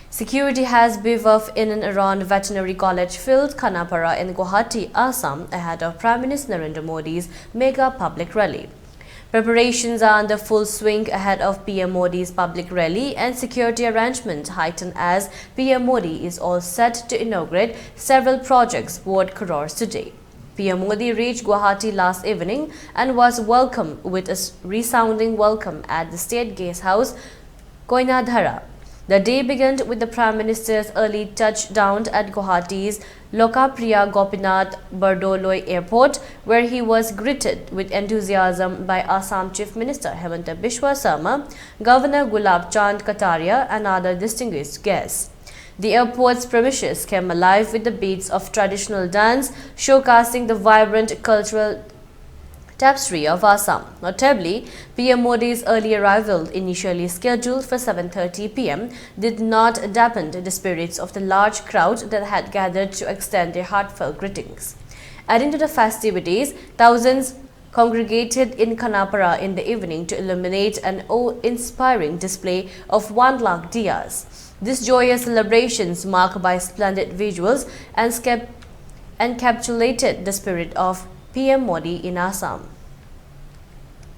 Security has beefed up in and around Veterinary College Field, Khanapara in Guwahati, Assam, ahead of Prime Minister Narendra Modi's mega public rally. Preparations are under full swing ahead of PM Modi's public rally, and security arrangements heightened as PM Modi is all set to inaugurate several projects worth crores today. PM Modi reached Guwahati last evening and was welcomed with a resounding welcome at the State Guest House, Koinadhara. The day began with the Prime Minister's early touchdown at Guwahati's Lokapriya Gopinath Bardoloi Airport, where he was greeted with enthusiasm by Assam Chief Minister Hemanta Biswa Sarma, Governor Gulab Chand Kataria and other distinguished guests. The airport's premises came alive with the beats of traditional dance, showcasing the vibrant cultural tapestry of Assam. Notably, PM Modi's early arrival, initially scheduled for 7:30 p.m., did not dampen the spirits of the large crowd that had gathered to extend their heartfelt greetings. Adding to the festivities, thousands congregated in Khanapara in the evening to illuminate an awe-inspiring display of 1 lakh diyas. These joyous celebrations, marked by splendid visuals, encapsulated the spirit of PM Modi in Assam.